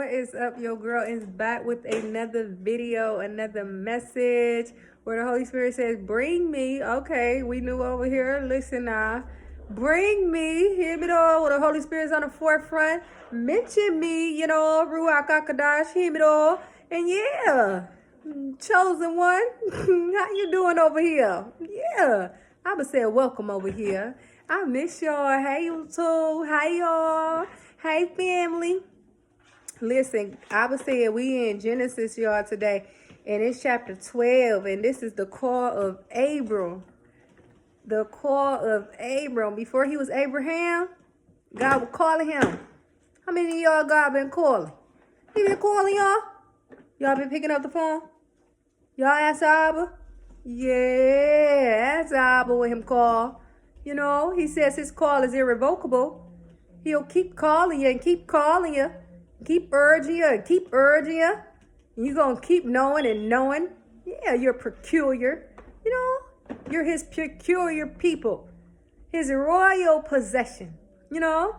What is up? Your girl is back with another video, another message where the Holy Spirit says, bring me. Okay, we knew over here. Listen now. Bring me. Hear me though. When the Holy Spirit's on the forefront, mention me, Ruach HaKodesh, hear me though. And yeah, chosen one. How you doing over here? Yeah. I would say welcome over here. I miss y'all. Hey, YouTube. Hey, y'all. Hey, family. Listen, I was saying we in Genesis, y'all, today. And it's chapter 12. And this is the call of Abram. The call of Abram. Before he was Abraham, God was calling him. How many of y'all God been calling? He been calling y'all? Y'all been picking up the phone? Y'all ask Abba? Yeah, ask Abba when him call. He says his call is irrevocable. He'll keep calling you and keep calling you. Keep urging you and keep urging you. You're going to keep knowing and knowing. Yeah, you're peculiar. You're his peculiar people. His royal possession. I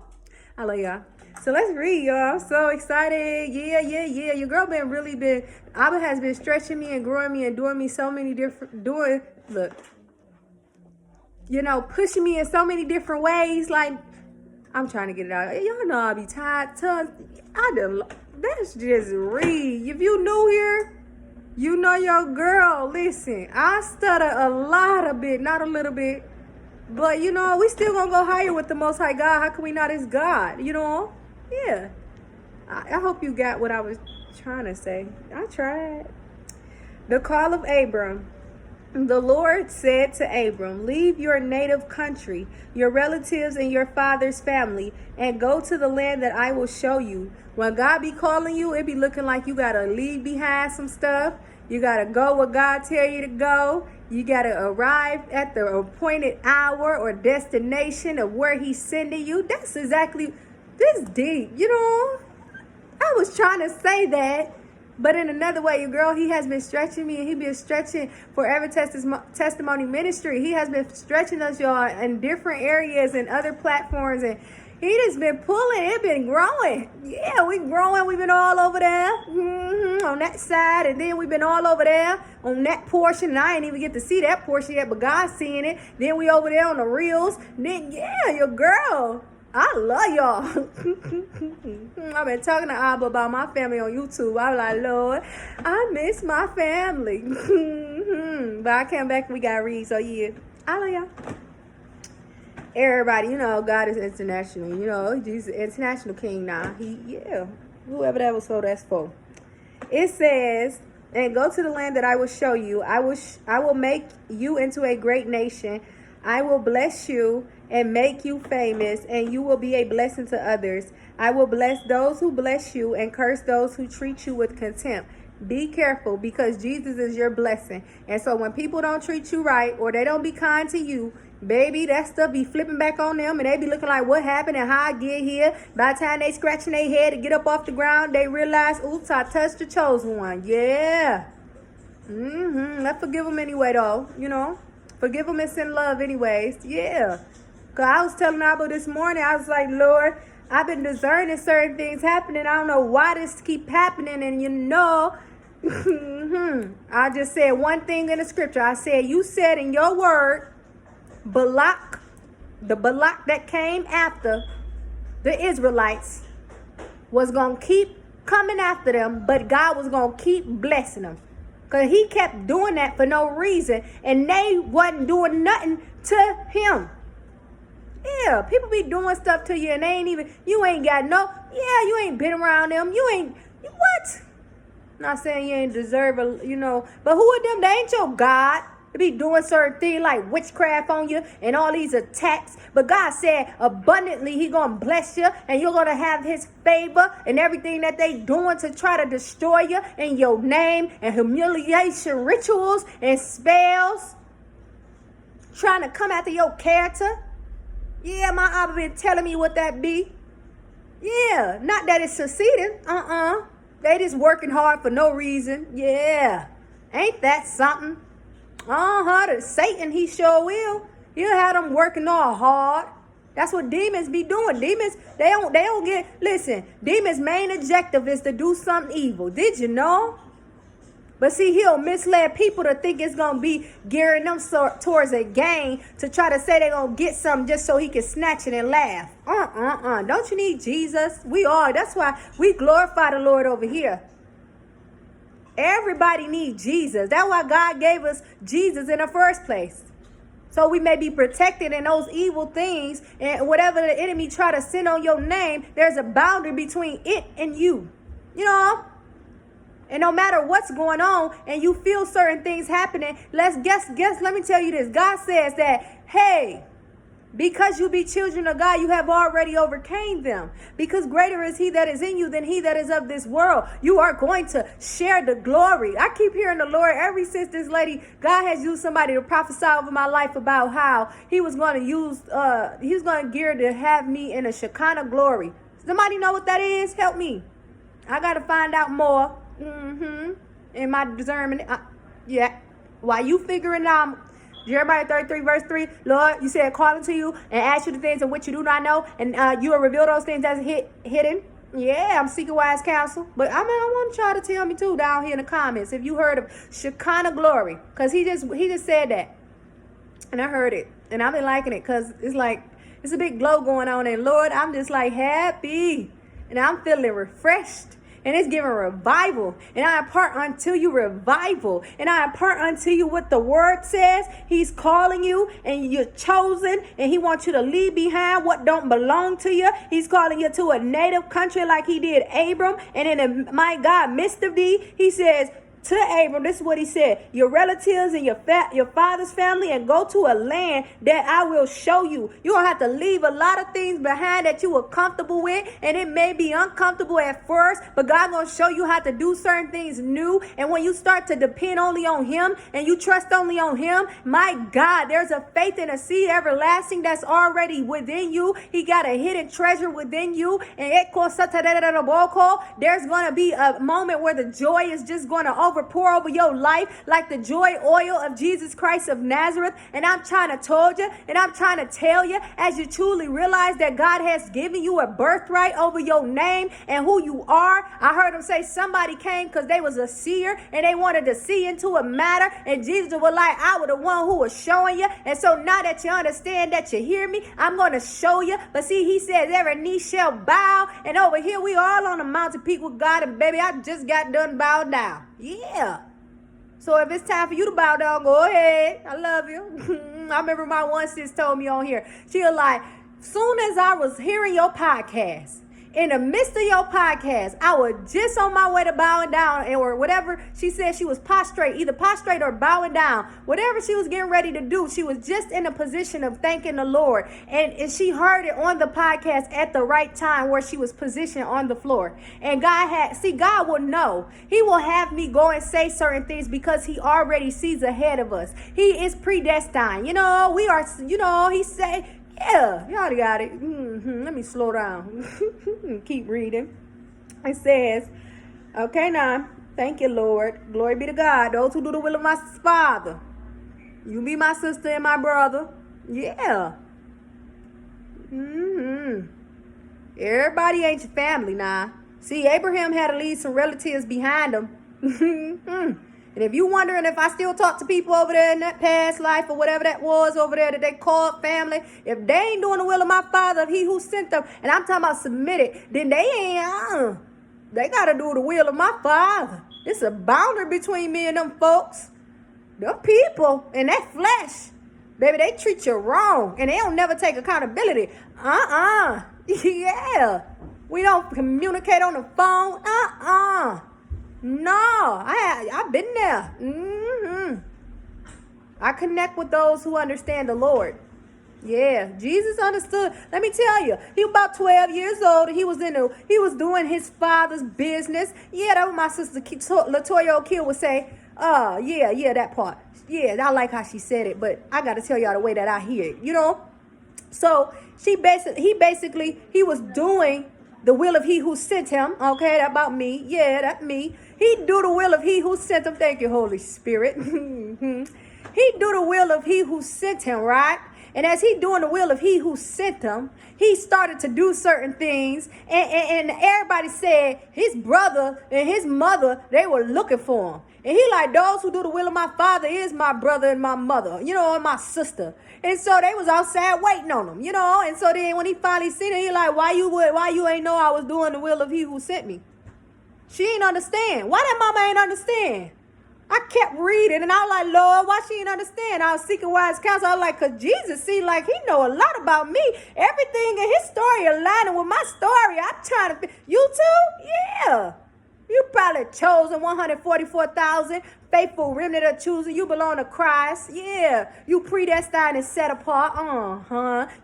love y'all. So let's read, y'all. I'm so excited. Yeah. Your girl Abba has been stretching me and growing me and doing me so many different, pushing me in so many different ways. Like, I'm trying to get it out. Y'all know I be tired. That's just read. If you new here, you know your girl. Listen, I stutter a lot a bit, not a little bit. But, we still going to go higher with the Most High God. How can we not as God, Yeah. I hope you got what I was trying to say. I tried. The call of Abram. The Lord said to Abram, leave your native country, your relatives and your father's family, and go to the land that I will show you. When God be calling you, it be looking like you got to leave behind some stuff. You got to go where God tell you to go. You got to arrive at the appointed hour or destination of where he's sending you. That's deep. I was trying to say that. But in another way, your girl, he has been stretching me, and he been stretching Forever Testimony Ministry. He has been stretching us, y'all, in different areas and other platforms, and he just been pulling. It been growing. Yeah, we growing. We've been all over there on that side, and then we've been all over there on that portion, and I ain't even get to see that portion yet, but God's seeing it. Then we over there on the reels. Then, yeah, your girl. I love y'all. I've been talking to Abba about my family on YouTube. I was like, Lord, I miss my family. But I came back and we got to read. So, yeah, I love y'all. Everybody, God is international. He's an international king now. Whoever that was for, that's for. It says, and go to the land that I will show you. I will make you into a great nation. I will bless you and make you famous, and you will be a blessing to others. I will bless those who bless you and curse those who treat you with contempt. Be careful, because Jesus is your blessing. And so when people don't treat you right, or they don't be kind to you, baby, that stuff be flipping back on them, and they be looking like, what happened and how I get here? By the time they scratching their head to get up off the ground, they realize, oops, I touched the chosen one. Yeah. Let's forgive them anyway, though. Forgive them and send love anyways. Yeah. Because I was telling Abba this morning, I was like, Lord, I've been discerning certain things happening. I don't know why this keep happening. And I just said one thing in the scripture. I said, you said in your word, Balak, the Balak that came after the Israelites, was going to keep coming after them, but God was going to keep blessing them. Because he kept doing that for no reason, and they wasn't doing nothing to him. Yeah, people be doing stuff to you, and you ain't got you ain't been around them. What? Not saying you ain't deserve but who are them? They ain't your God. They be doing certain things like witchcraft on you and all these attacks. But God said abundantly he going to bless you, and you're going to have his favor, and everything that they doing to try to destroy you in your name, and humiliation rituals and spells trying to come after your character. Yeah, my Abba been telling me what that be. Yeah, not that it's succeeding. They just working hard for no reason. Yeah, ain't that something? Satan, he sure will. He'll have them working all hard. That's what demons be doing. Demons, they don't get, listen, demons' main objective is to do something evil. Did you know? But see, he'll mislead people to think it's going to be gearing them towards a gain to try to say they're going to get something just so he can snatch it and laugh. Don't you need Jesus? We are. That's why we glorify the Lord over here. Everybody needs Jesus. That's why God gave us Jesus in the first place. So we may be protected in those evil things, and whatever the enemy try to send on your name, there's a boundary between it and you. You know? And no matter what's going on and you feel certain things happening, let me tell you this. God says that, hey, because you be children of God, you have already overcame them. Because greater is he that is in you than he that is of this world. You are going to share the glory. I keep hearing the Lord ever since this lady, God has used somebody to prophesy over my life about how he was going to gear to have me in a Shekinah glory. Somebody know what that is? Help me. I got to find out more. In my discernment. Yeah. While you figuring out, Jeremiah 33 verse 3, Lord, you said, call unto you and ask you the things in which you do not know, and you will reveal those things that's hidden. Yeah, I'm seeking wise counsel. But I want y'all to tell me too down here in the comments if you heard of Shekinah glory. Because he just said that. And I heard it. And I've been liking it because it's like, it's a big glow going on. And Lord, I'm just like happy. And I'm feeling refreshed. And it's giving revival. And I impart unto you revival. And I impart unto you what the word says. He's calling you and you're chosen. And he wants you to leave behind what don't belong to you. He's calling you to a native country like he did Abram. And in my God, midst of thee, he says, to Abram, this is what he said, your relatives and your father's family, and go to a land that I will show you. You're going to have to leave a lot of things behind that you were comfortable with, and it may be uncomfortable at first, but God's going to show you how to do certain things new. And when you start to depend only on him and you trust only on him, my God, there's a faith and a seed everlasting that's already within you. He got a hidden treasure within you. And there's going to be a moment where the joy is just going to pour over your life like the joy oil of Jesus Christ of Nazareth. And I'm trying to told you, and I'm trying to tell you, as you truly realize that God has given you a birthright over your name and who you are. I heard him say somebody came because they was a seer and they wanted to see into a matter, and Jesus was like, I was the one who was showing you. And so now that you understand, that you hear me, I'm going to show you. But see, he says every knee shall bow, and over here we all on the mountain peak with God, and baby, I just got done bowed down. Yeah. So if it's time for you to bow down, go ahead. I love you. I remember my one sis told me on here, she was like, soon as I was hearing your podcast, in the midst of your podcast, I was just on my way to bowing down, or whatever she said, she was prostrate, either prostrate or bowing down. Whatever she was getting ready to do, she was just in a position of thanking the Lord. And she heard it on the podcast at the right time where she was positioned on the floor. And God will know. He will have me go and say certain things because he already sees ahead of us. He is predestined. We are, he say, yeah, you already got it. Let me slow down. Keep reading. It says, okay, now, thank you, Lord. Glory be to God. Those who do the will of my Father. You be my sister and my brother. Yeah. Everybody ain't your family now. See, Abraham had to leave some relatives behind him. And if you wondering if I still talk to people over there in that past life or whatever that was over there that they called family, if they ain't doing the will of my Father, he who sent them, and I'm talking about submitted, then they ain't, they got to do the will of my Father. It's a boundary between me and them folks. Them people in that flesh, baby, they treat you wrong, and they don't never take accountability. Yeah. We don't communicate on the phone. No, I've been there. I connect with those who understand the Lord. Yeah, Jesus understood. Let me tell you, he was about 12 years old. And he was doing his father's business. Yeah, that was my sister Latoya O'Kill would say. Yeah, that part. Yeah, I like how she said it, but I got to tell y'all the way that I hear it. So he was doing the will of he who sent him. Okay, that about me. Yeah, that's me. He do the will of he who sent him. Thank you, Holy Spirit. He do the will of he who sent him, right? And as he doing the will of he who sent him, he started to do certain things. And everybody said his brother and his mother, they were looking for him. And he like, those who do the will of my Father is my brother and my mother, and my sister. And so they was outside waiting on him, And so then when he finally seen it, he like, why you ain't know I was doing the will of he who sent me? She ain't understand. Why that mama ain't understand? I kept reading, and I was like, Lord, why she ain't understand? I was seeking wise counsel. I was like, because Jesus seemed like he know a lot about me. Everything in his story aligning with my story. I'm trying to, you too? Yeah. You probably chosen 144,000, faithful remnant of choosing. You belong to Christ. Yeah. You predestined and set apart.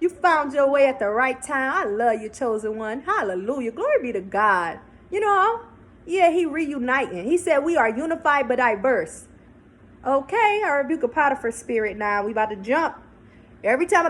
You found your way at the right time. I love you, chosen one. Hallelujah. Glory be to God. Yeah, he reuniting. He said we are unified but diverse. Okay, I rebuke a Potiphar spirit now. We about to jump. Every time a